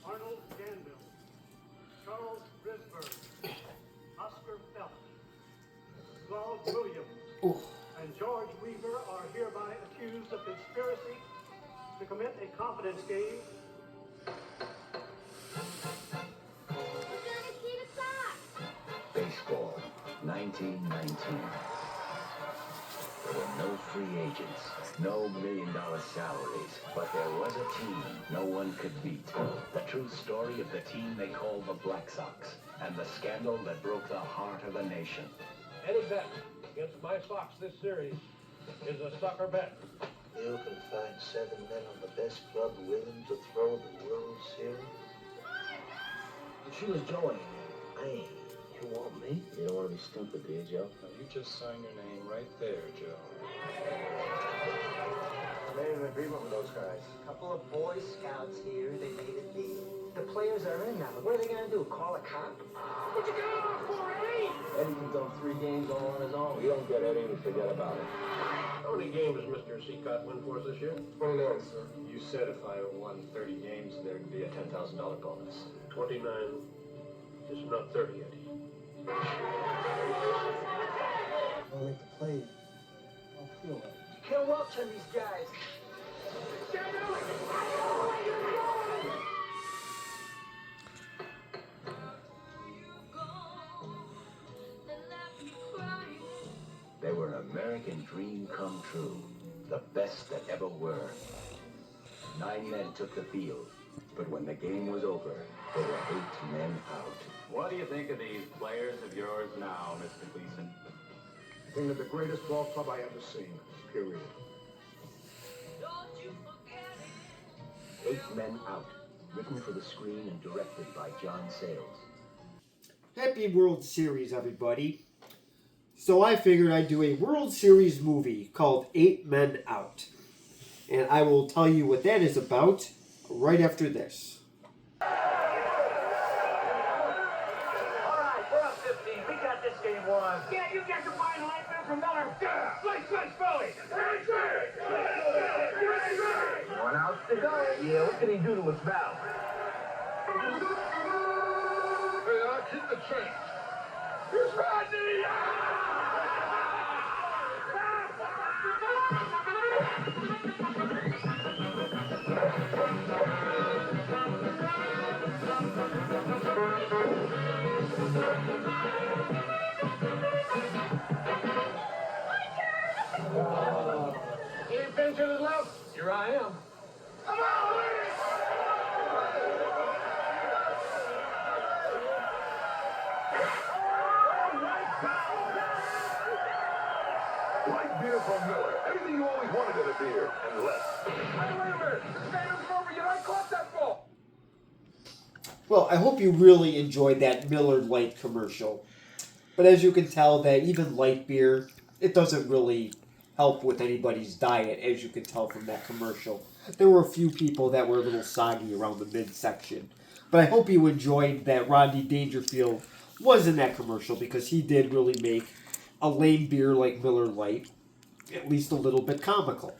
Arnold Danville, Charles Risberg, Oscar Phelps, Claude Williams, and George Weaver are hereby accused of conspiracy to commit a confidence game. Baseball, 1919. There were no free agents, no million-dollar salaries, but there was a team no one could beat. The true story of the team they called the Black Sox, and the scandal that broke the heart of a nation. Any bet against my Sox this series is a sucker bet. You can find 7 men on the best club willing to throw the World Series? If she was Joey, hey, you want me? You don't want to be stupid, do you, Joe? No, you just sign your name right there, Joe. I made an agreement with those guys. Couple of Boy Scouts here, they made a deal. The players are in now. What are they gonna do? Call a cop? What you got off for, Eddie? Eddie can throw 3 games all on his own. You don't get Eddie, we forget about it. How many games does Mr. Seacott win for us this year? 29, sir. You said if I won 30 games, there'd be a $10,000 bonus. 29 is not 30, Eddie. I'll make the play. I'll feel it. You can't welch on these guys. They were an American dream come true, the best that ever were. 9 men took the field, but when the game was over, there were 8 men out. What do you think of these players of yours now, Mr. Gleason? I think they're the greatest ball club I ever seen, period. 8 Men Out, written for the screen and directed by John Sayles. Happy World Series, everybody. So I figured I'd do a World Series movie called 8 Men Out. And I will tell you what that is about right after this. All right, we're up 15. We got this game won. Yeah, you get the fine light bill from Miller. Yeah, slice, Philly. One out to go. Yeah, what can he do to his valve? Hey, keep the change. Here's Rodney. He ain't finishing his left. Here I am. Come on, Light beer from Miller. Everything you always wanted in a beer, and less. Hey, wait a minute. This game is over yet. I caught that ball. Well, I hope you really enjoyed that Miller Lite commercial. But as you can tell, that even light beer, it doesn't really help with anybody's diet, as you can tell from that commercial. There were a few people that were a little soggy around the midsection. But I hope you enjoyed that Rodney Dangerfield was in that commercial, because he did really make a lame beer like Miller Lite at least a little bit comical.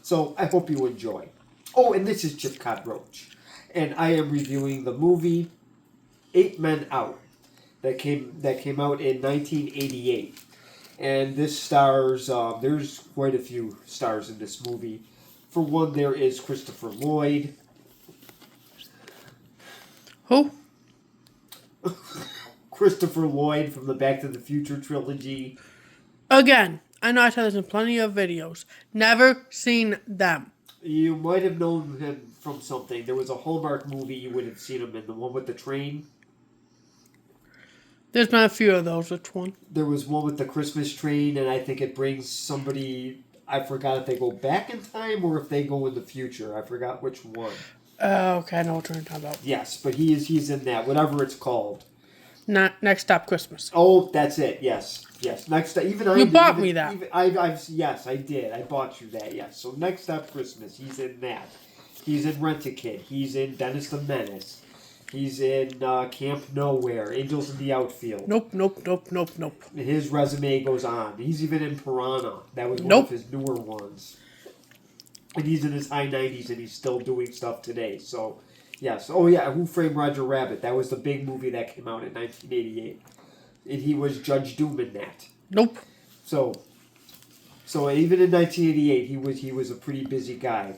So I hope you enjoy. Oh, and this is Chip Cod Roach. And I am reviewing the movie 8 Men Out that came out in 1988. And this stars, there's quite a few stars in this movie. For one, there is Christopher Lloyd. Who? Christopher Lloyd from the Back to the Future trilogy. Again, I know I said this in plenty of videos. Never seen them. You might have known him from something. There was a Hallmark movie you would have seen him in, the one with the train. There's been a few of those. Which one? There was one with the Christmas train, and I think it brings somebody... I forgot if they go back in time or if they go in the future. I forgot which one. Okay, I know what you're talking about. Yes, but he's in that, whatever it's called. Not Next Stop Christmas. Oh, that's it. Yes. Next, You bought me that. Yes, I did. I bought you that. Yes. So Next Stop Christmas. He's in that. He's in Rent-A-Kid. He's in Dennis the Menace. He's in Camp Nowhere. Angels in the Outfield. Nope. His resume goes on. He's even in Piranha. That was one of his newer ones. And he's in his high 90s, and he's still doing stuff today. So Yes. Oh, yeah. Who Framed Roger Rabbit? That was the big movie that came out in 1988. And he was Judge Doom in that. Nope. So even in 1988, he was a pretty busy guy.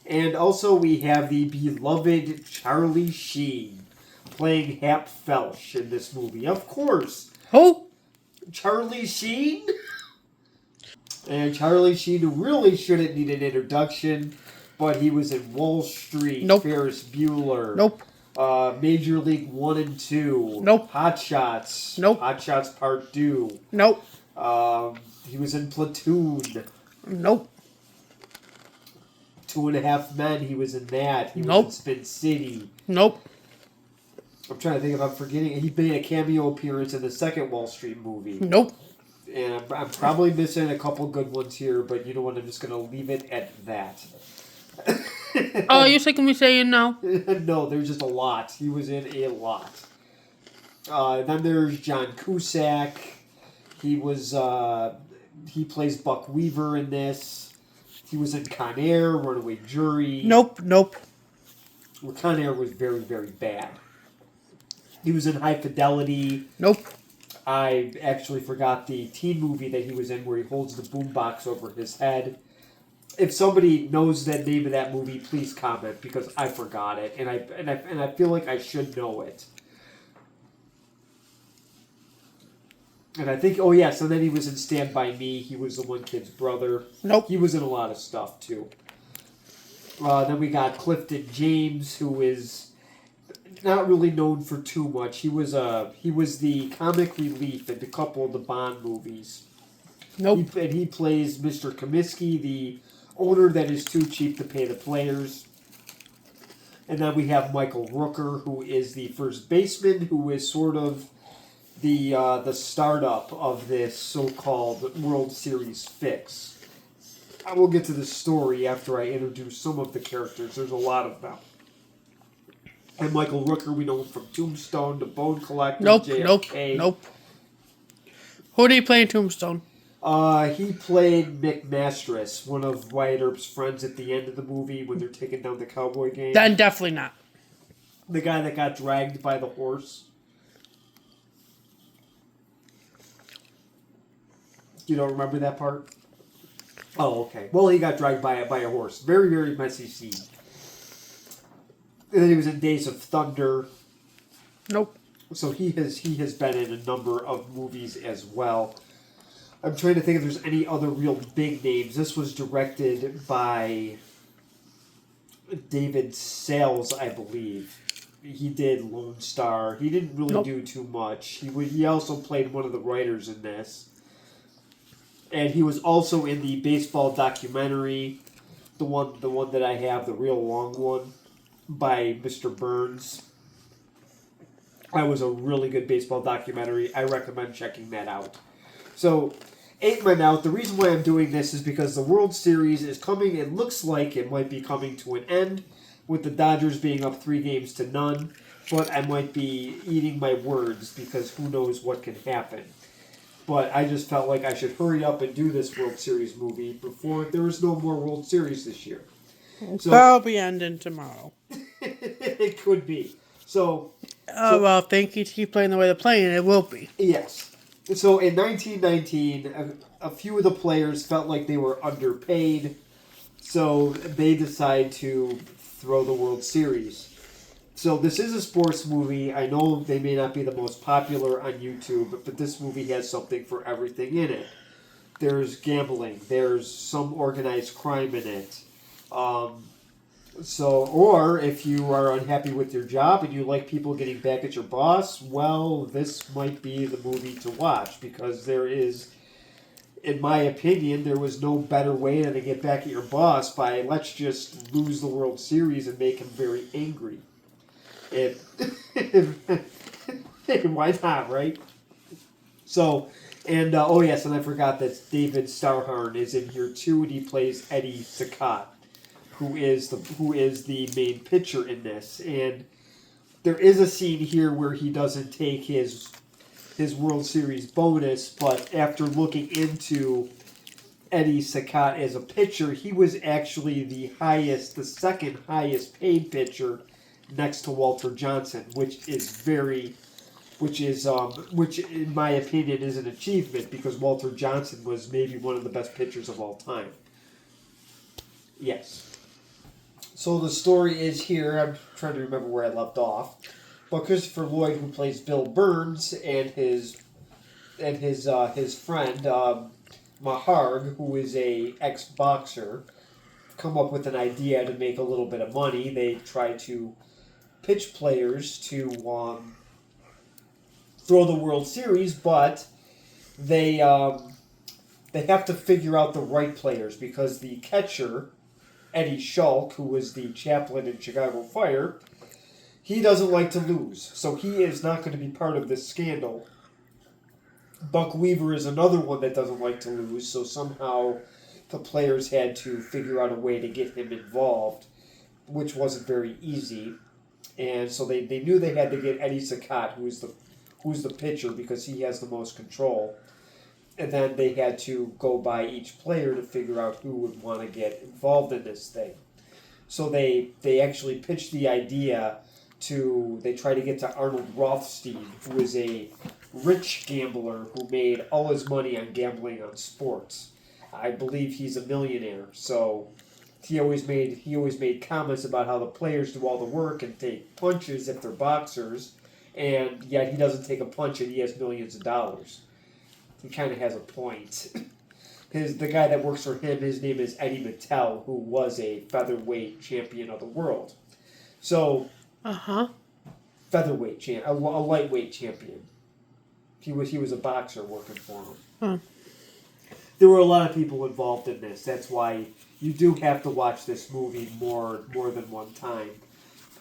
And also we have the beloved Charlie Sheen playing Hap Felch in this movie. Of course. Who? Charlie Sheen? And Charlie Sheen really shouldn't need an introduction, but he was in Wall Street, Nope. Ferris Bueller, Nope. Major League 1 and 2, Nope. Hot Shots, Nope. Hot Shots Part 2. Nope. He was in Platoon. Nope. 2.5 Men, he was in that. He Nope. was in Spin City. Nope. I'm trying to think if I'm forgetting. He made a cameo appearance in the second Wall Street movie. Nope. And I'm probably missing a couple good ones here, but you know what? I'm just going to leave it at that. Oh, you're taking me saying no? No, there's just a lot. He was in a lot. Then there's John Cusack. He was, he plays Buck Weaver in this. He was in Con Air, Runaway Jury. Nope. Nope. Well, Con Air was very, very bad. He was in High Fidelity. Nope. I actually forgot the teen movie that he was in where he holds the boombox over his head. If somebody knows the name of that movie, please comment because I forgot it and I feel like I should know it. And I think, oh yes, and then he was in Stand By Me. He was the one kid's brother. Nope. He was in a lot of stuff too. Then we got Clifton James, who is not really known for too much. He was the comic relief in a couple of the Bond movies. Nope. And he plays Mr. Comiskey, the owner that is too cheap to pay the players. And then we have Michael Rooker, who is the first baseman, who is sort of the startup of this so-called World Series fix. I will get to the story after I introduce some of the characters. There's a lot of them. And Michael Rooker, we know him from Tombstone, The Bone Collector, Nope. JFK. Nope. Who did he play in Tombstone? He played Mick Mastris, one of Wyatt Earp's friends at the end of the movie when they're taking down the Cowboy game. Then definitely not. The guy that got dragged by the horse. You don't remember that part? Oh, okay. Well, he got dragged by a horse. Very, very messy scene. And then he was in Days of Thunder. Nope. So he has been in a number of movies as well. I'm trying to think if there's any other real big names. This was directed by David Sayles, I believe. He did Lone Star. He didn't really do too much. He also played one of the writers in this. And he was also in the baseball documentary, the one that I have, the real long one, by Mr. Burns. That was a really good baseball documentary. I recommend checking that out. So, 8 Men Out. The reason why I'm doing this is because the World Series is coming. It looks like it might be coming to an end, with the Dodgers being up 3-0. But I might be eating my words because who knows what can happen. But I just felt like I should hurry up and do this World Series movie before there is no more World Series this year. So Probably ending tomorrow. it could be. So Well, if they keep playing the way they're playing, it will be. yes. So in 1919, a few of the players felt like they were underpaid, so they decide to throw the World Series. So this is a sports movie. I know they may not be the most popular on YouTube, but this movie has something for everything in it. There's gambling. There's some organized crime in it. Or if you are unhappy with your job and you like people getting back at your boss, well, this might be the movie to watch because there is, in my opinion, there was no better way than to get back at your boss by let's just lose the World Series and make him very angry. Why not, right? So, and oh yes, and I forgot that David Starharn is in here too, and he plays Eddie Sakat, who is the main pitcher in this. And there is a scene here where he doesn't take his World Series bonus, but after looking into Eddie Sakat as a pitcher, he was actually the second highest paid pitcher next to Walter Johnson, which in my opinion is an achievement because Walter Johnson was maybe one of the best pitchers of all time. Yes. So the story is here. I'm trying to remember where I left off. But Christopher Lloyd, who plays Bill Burns, and his friend Maharg, who is a ex-boxer, come up with an idea to make a little bit of money. They try to pitch players to throw the World Series, but they have to figure out the right players because the catcher, Eddie Shulk, who was the chaplain in Chicago Fire, he doesn't like to lose, so he is not going to be part of this scandal. Buck Weaver is another one that doesn't like to lose, so somehow the players had to figure out a way to get him involved, which wasn't very easy. And so they knew they had to get Eddie Sakat, who's the pitcher, because he has the most control. And then they had to go by each player to figure out who would want to get involved in this thing. So they actually pitched the idea they try to get to Arnold Rothstein, who is a rich gambler who made all his money on gambling on sports. I believe he's a millionaire, so he always made comments about how the players do all the work and take punches if they're boxers, and yet he doesn't take a punch and he has millions of dollars. He kind of has a point. The guy that works for him, his name is Eddie Mattel, who was a featherweight champion of the world. So, featherweight champ, a lightweight champion. He was a boxer working for him. There were a lot of people involved in this. That's why you do have to watch this movie more than one time.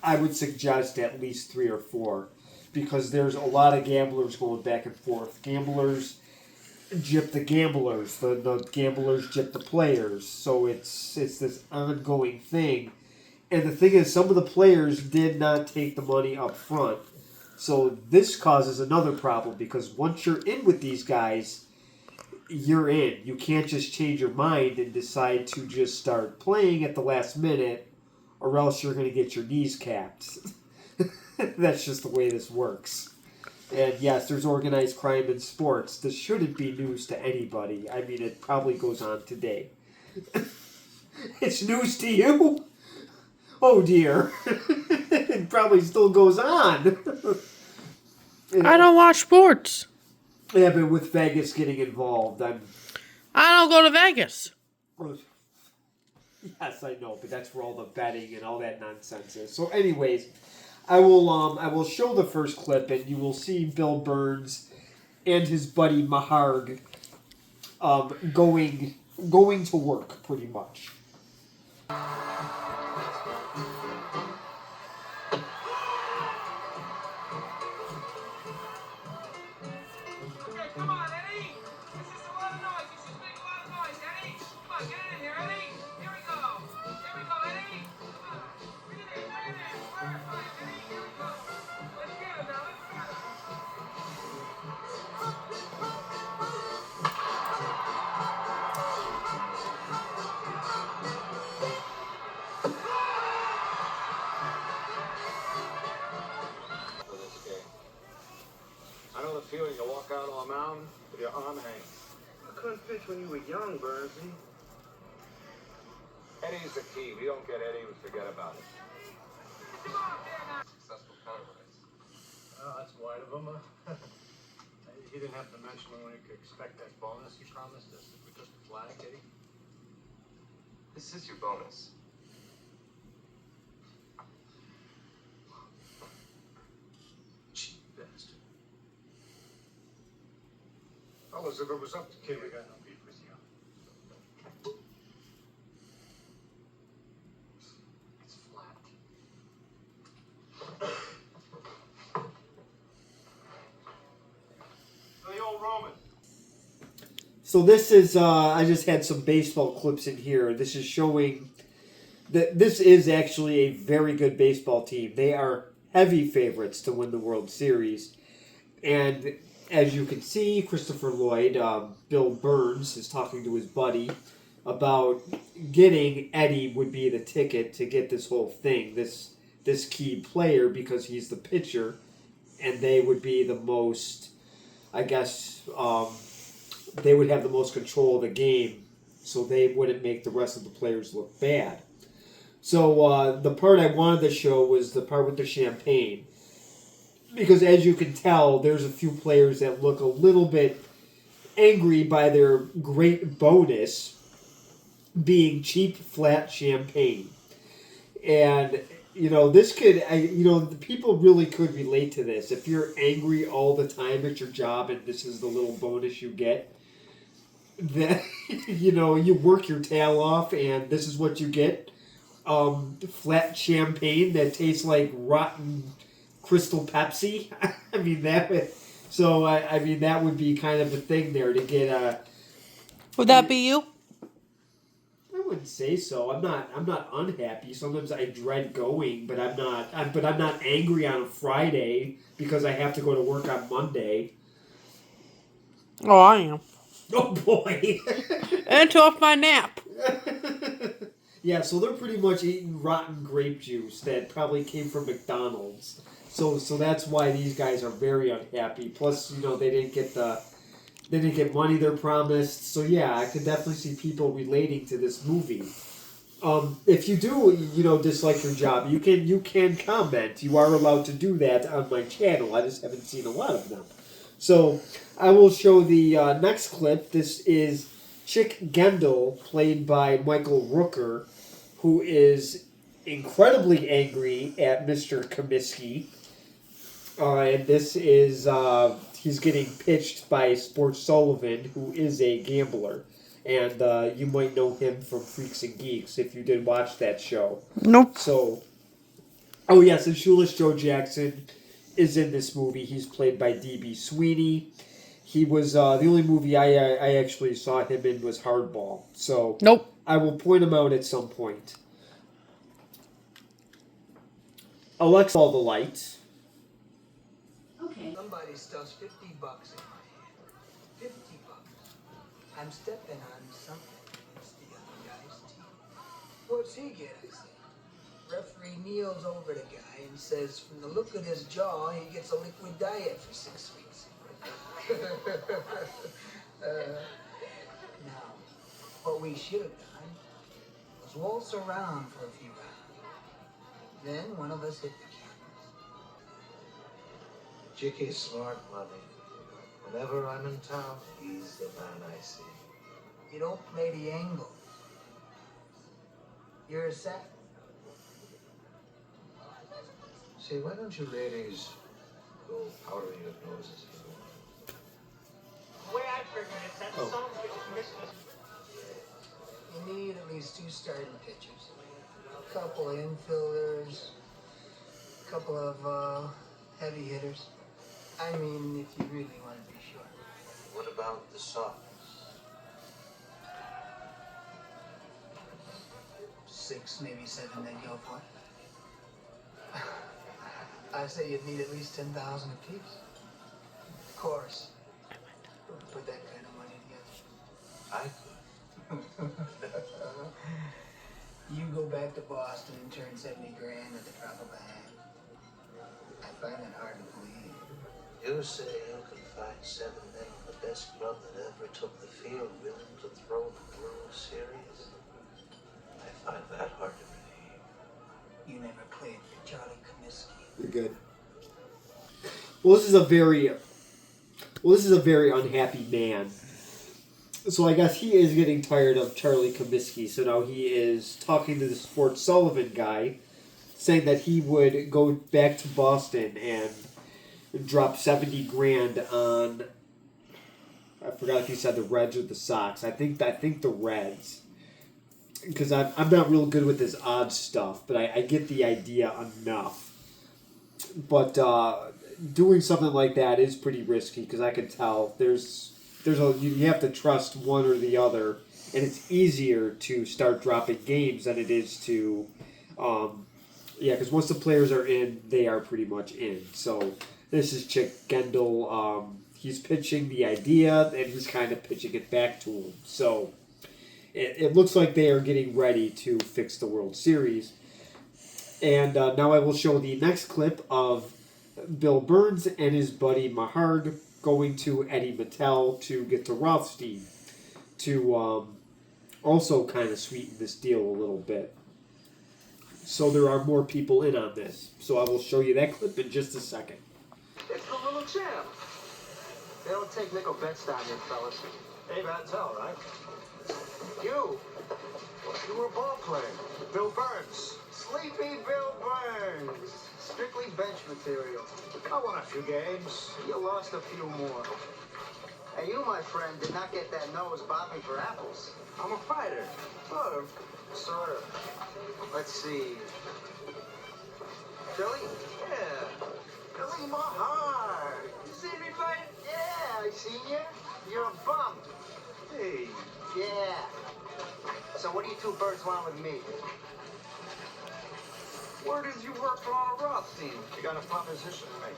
I would suggest at least 3 or 4, because there's a lot of gamblers going back and forth. Gamblers gyp the gamblers, the gamblers gyp the players. So it's this ongoing thing. And the thing is, some of the players did not take the money up front. So this causes another problem, because once you're in with these guys, you're in. You can't just change your mind and decide to just start playing at the last minute, or else you're going to get your knees capped. That's just the way this works. And yes, there's organized crime in sports. This shouldn't be news to anybody. I mean, it probably goes on today. It's news to you? Oh dear. It probably still goes on. I don't watch sports. Yeah, but with Vegas getting involved, I don't go to Vegas. Yes, I know, but that's where all the betting and all that nonsense is. So anyways, I will show the first clip, and you will see Bill Burns and his buddy Maharg going to work, pretty much. Feeling to walk out on a mountain with your arm hanging. I couldn't pitch when you were young, Burnsy. Eddie's the key. We don't get Eddie, we forget about it. Successful paradise. Oh, that's wide of him. He didn't have to mention when we could expect that bonus he promised us if we took the flag, did he? This is your bonus. Cheap bastard. Fellas, if it was up to Kid, we got no beef with you. It's flat. The old Roman. So this is, I just had some baseball clips in here. This is showing that this is actually a very good baseball team. They are heavy favorites to win the World Series. And as you can see, Christopher Lloyd, Bill Burns, is talking to his buddy about getting Eddie would be the ticket to get this whole thing, this this key player because he's the pitcher, and they would be the most, I guess, they would have the most control of the game, so they wouldn't make the rest of the players look bad. So the part I wanted to show was the part with the champagne. Because as you can tell, there's a few players that look a little bit angry by their great bonus being cheap, flat champagne. And, this could, people really could relate to this. If you're angry all the time at your job and this is the little bonus you get, then, you work your tail off and this is what you get. Flat champagne that tastes like rotten Crystal Pepsi. that would be kind of a thing there to get a... Would that be you? I wouldn't say so. I'm not unhappy. Sometimes I dread going, but I'm not angry on a Friday because I have to go to work on Monday. Oh, I am. Oh boy. And took my nap. Yeah, so they're pretty much eating rotten grape juice that probably came from McDonald's. So that's why these guys are very unhappy. Plus, they didn't get money they're promised. So yeah, I could definitely see people relating to this movie. If you do, dislike your job, you can comment. You are allowed to do that on my channel. I just haven't seen a lot of them. So I will show the next clip. This is Chick Gendel, played by Michael Rooker, who is incredibly angry at Mr. Comiskey. And this is, he's getting pitched by Sports Sullivan, who is a gambler. And you might know him from Freaks and Geeks if you did watch that show. Nope. So, oh yes, and Shoeless Joe Jackson is in this movie. He's played by D.B. Sweeney. He was, the only movie I actually saw him in was Hardball. So, nope. I will point him out at some point. Alexa, all the lights. Okay. Somebody stuffs $50 in my hand. $50. I'm stepping on something. It's the other guy's team. What's he get, I say? Referee kneels over the guy and says, from the look of his jaw, he gets a liquid diet for 6 weeks. Now, what we should have done was waltz around for a few rounds. Then one of us hit the cameras. Jimmy's smart, Mommy. Whenever I'm in town, he's the man I see. You don't play the angle. You're a sack. See, why don't you ladies go powdering your noses for a while? The way I figured it, that son of a bitch missed us. You need at least 2 starting pitchers, a couple of infielders, a couple of heavy hitters. I mean, if you really want to be sure. What about the sophomores? 6, maybe 7, they'd go for it. I say you'd need at least 10,000 apiece. Of course. Who would put that kind of money together? I could. You go back to Boston and turn 70 grand at the drop of a hat. I find that hard to believe. You say you can find 7 men on the best club that ever took the field willing to throw the World Series? I find that hard to believe. You never played for Charlie Comiskey. You're good. Well, this is a very unhappy man. So I guess he is getting tired of Charlie Comiskey. So now he is talking to the Sports Sullivan guy, saying that he would go back to Boston and drop 70 grand on, I forgot if he said the Reds or the Sox. I think the Reds. Because I'm not real good with this odds stuff, but I get the idea enough. But doing something like that is pretty risky because I can tell you have to trust one or the other, and it's easier to start dropping games than it is to, because once the players are in, they are pretty much in. So this is Chick Gendel. He's pitching the idea, and he's kind of pitching it back to him. So it looks like they are getting ready to fix the World Series. And now I will show the next clip of Bill Burns and his buddy Mahard going to Eddie Mattel to get to Rothstein to also kind of sweeten this deal a little bit. So there are more people in on this. So I will show you that clip in just a second. It's the little champ. They don't take nickel bets down here, fellas. Dave Attell, right? You were a ball player. Bill Burns. Sleepy Bill Burns. Strictly bench material. I won a few games. You lost a few more. And you, my friend, did not get that nose bobbing for apples. I'm a fighter. Sort of. Sort of. Let's see. Billy? Yeah. Billy Mahar. You see me fight? Yeah, I seen you. You're a bum. Hey. Yeah. So what do you two birds want with me? Word is you work for Arnold Rothstein. You got a proposition to make.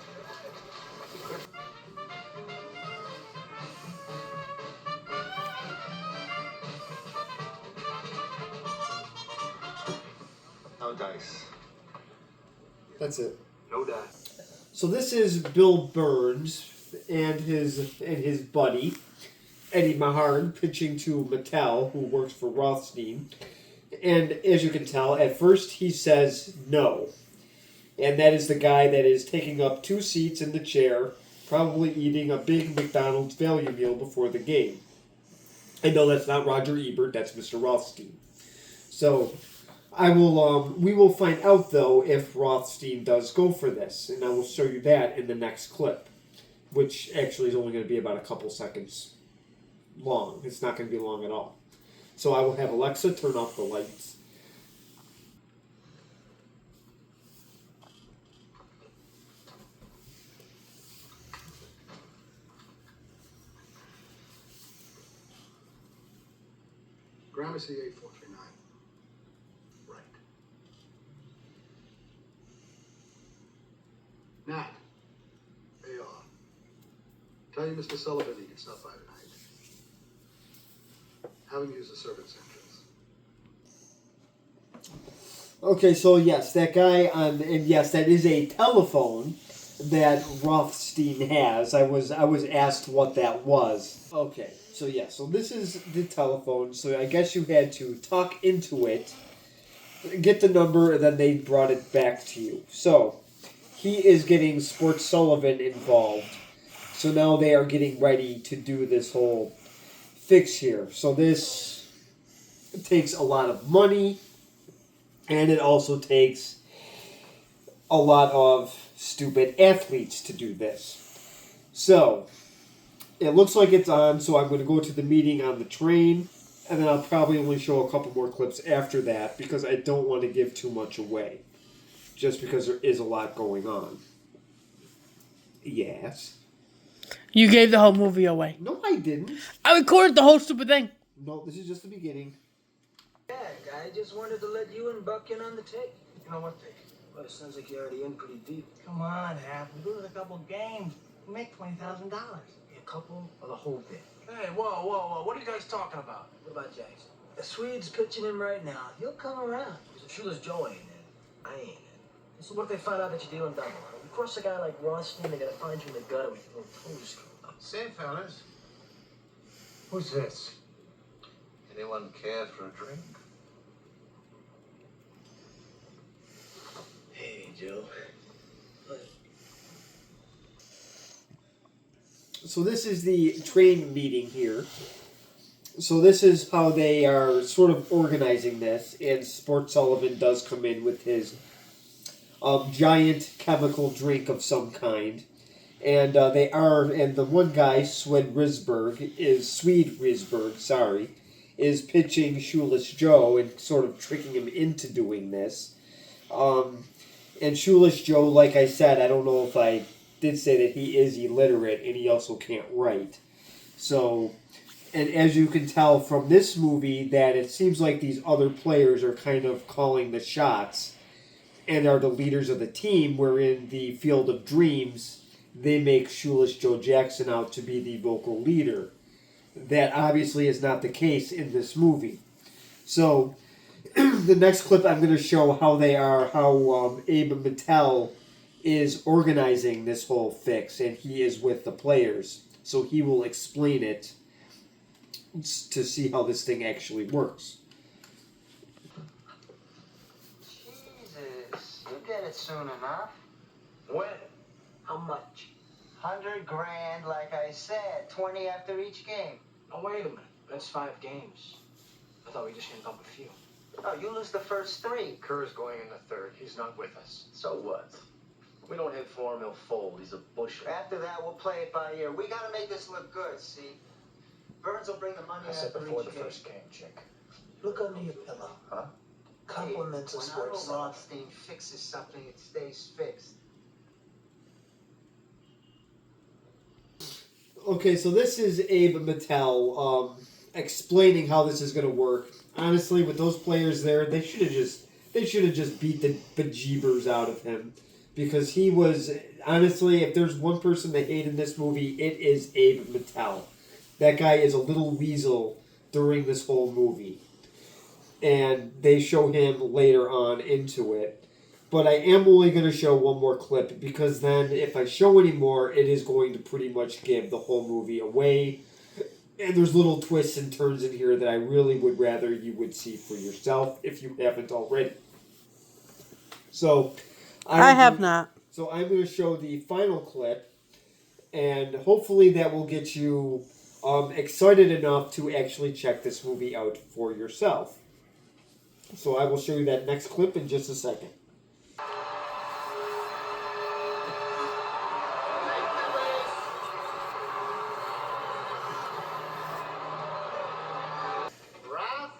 No dice. That's it. No dice. So this is Bill Burns and his buddy Eddie Mahard pitching to Mattel, who works for Rothstein. And as you can tell, at first he says no. And that is the guy that is taking up 2 seats in the chair, probably eating a big McDonald's value meal before the game. I know that's not Roger Ebert, that's Mr. Rothstein. So we will find out though if Rothstein does go for this, and I will show you that in the next clip, which actually is only going to be about a couple seconds long. It's not going to be long at all. So I will have Alexa turn off the lights. Gramercy 8439. Right. Nat. AR. Tell you Mr. Sullivan he can stop by tonight. Have him use the servants' entrance. Okay, so yes, that guy and yes, that is a telephone that Rothstein has. I was asked what that was. Okay, so yeah, so this is the telephone. So I guess you had to talk into it, get the number, and then they brought it back to you. So he is getting Sports Sullivan involved. So now they are getting ready to do this whole fix here. So this takes a lot of money, and it also takes a lot of stupid athletes to do this. So it looks like it's on, so I'm going to go to the meeting on the train, and then I'll probably only show a couple more clips after that because I don't want to give too much away, just because there is a lot going on. Yes. You gave the whole movie away. No, I didn't. I recorded the whole stupid thing. No, this is just the beginning. Yeah, I just wanted to let you and Buck in on the tape. You know what, Dave? Well, it sounds like you're already in pretty deep. Come on, Hap. We lose a couple games. We make $20,000. A couple or the whole bit? Hey, whoa. What are you guys talking about? What about Jackson? The Swede's pitching him right now. He'll come around. Because Shoeless Joe ain't in. I ain't in. So what if they find out that you're dealing double? You cross a guy like Rothstein, they're gonna find you in the gutter with your little toes screwed up. Say, fellas. Who's this? Anyone care for a drink? Hey, Joe. So this is the train meeting here. So this is how they are sort of organizing this, and Sports Sullivan does come in with his giant chemical drink of some kind. And the one guy, Swede Risberg, is pitching Shoeless Joe and sort of tricking him into doing this. And Shoeless Joe, like I said, I don't know if I did say that he is illiterate and he also can't write. So, and as you can tell from this movie, that it seems like these other players are kind of calling the shots and are the leaders of the team, where in the Field of Dreams, they make Shoeless Joe Jackson out to be the vocal leader. That obviously is not the case in this movie. So, the next clip I'm going to show how Abe Mattel is organizing this whole fix, and he is with the players. So he will explain it to see how this thing actually works. Jesus, you'll get it soon enough. When? How much? $100,000, like I said. 20 after each game. Oh, wait a minute. That's 5 games. I thought we just handed up a few. Oh, you lose the first 3. Kerr's going in the third. He's not with us. So what? We don't hit form, he'll fold. He's a bushel. After that, we'll play it by ear. We gotta make this look good, see? Burns will bring the money I said after before each the game. first game, chick. Look under your pillow. Huh? Compliments Hey, a sports when center. Arnold Rothstein fixes something, it stays fixed. Okay, so this is Abe Mattel explaining how this is going to work. Honestly, with those players there, they should have just beat the bejeebers out of him, because he was, honestly, if there's one person they hate in this movie, it is Abe Mattel. That guy is a little weasel during this whole movie, and they show him later on into it. But I am only going to show one more clip, because then if I show any more, it is going to pretty much give the whole movie away. And there's little twists and turns in here that I really would rather you would see for yourself if you haven't already. So I have not. So I'm going to show the final clip, and hopefully that will get you excited enough to actually check this movie out for yourself. So I will show you that next clip in just a second. Ralph,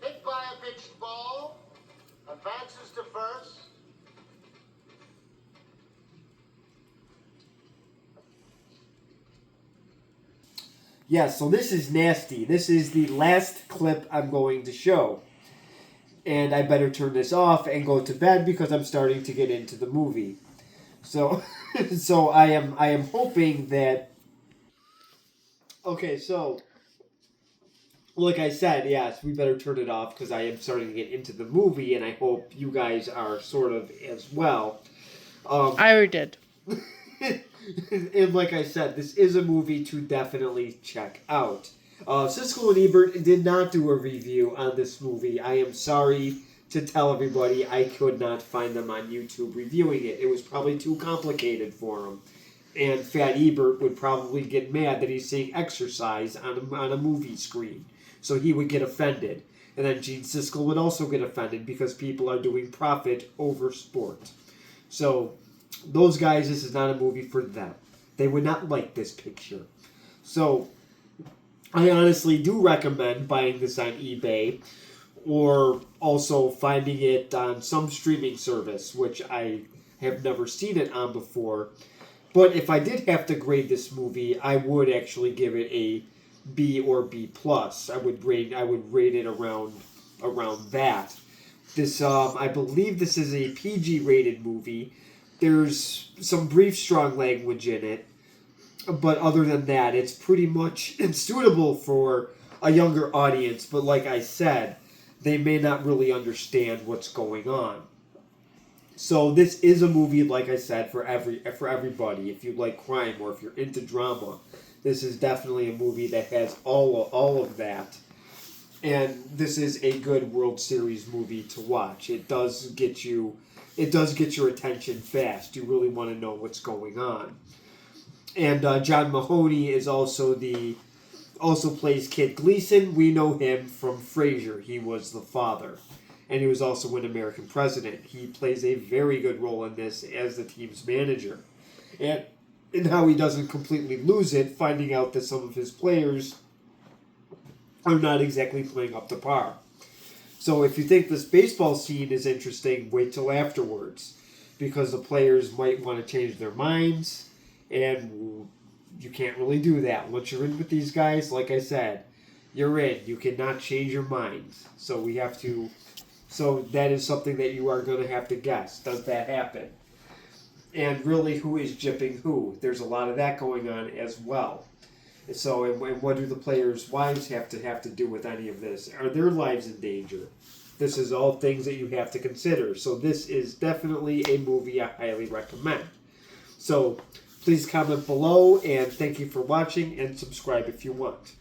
hit by a pitched ball, advances to first. Yeah, so this is nasty. This is the last clip I'm going to show. And I better turn this off and go to bed because I'm starting to get into the movie. So so I am hoping that. Okay, so like I said, yes, we better turn it off because I am starting to get into the movie, and I hope you guys are sort of as well. I already did. And like I said, this is a movie to definitely check out. Siskel and Ebert did not do a review on this movie. I am sorry to tell everybody I could not find them on YouTube reviewing it. It was probably too complicated for them. And Fat Ebert would probably get mad that he's seeing exercise on a movie screen. So he would get offended. And then Gene Siskel would also get offended because people are doing profit over sport. So those guys, this is not a movie for them. They would not like this picture. So I honestly do recommend buying this on eBay or also finding it on some streaming service, which I have never seen it on before. But if I did have to grade this movie, I would actually give it a B or B plus. I would rate it around that. This I believe this is a PG rated movie. There's some brief strong language in it, but other than that, it's pretty much suitable for a younger audience. But like I said, they may not really understand what's going on. So this is a movie, like I said, for everybody. If you like crime or if you're into drama, this is definitely a movie that has all of that. And this is a good World Series movie to watch. It does get your attention fast. You really want to know what's going on. And John Mahoney is also plays Kid Gleason. We know him from Frasier. He was the father. And he was also an American President. He plays a very good role in this as the team's manager. And how he doesn't completely lose it, finding out that some of his players are not exactly playing up to par. So if you think this baseball scene is interesting, wait till afterwards. Because the players might want to change their minds. And you can't really do that. Once you're in with these guys, like I said, you're in. You cannot change your minds. So that is something that you are going to have to guess. Does that happen? And really, who is gypping who? There's a lot of that going on as well. So, and what do the players' wives have to do with any of this? Are their lives in danger? This is all things that you have to consider. So this is definitely a movie I highly recommend. So please comment below, and thank you for watching, and subscribe if you want.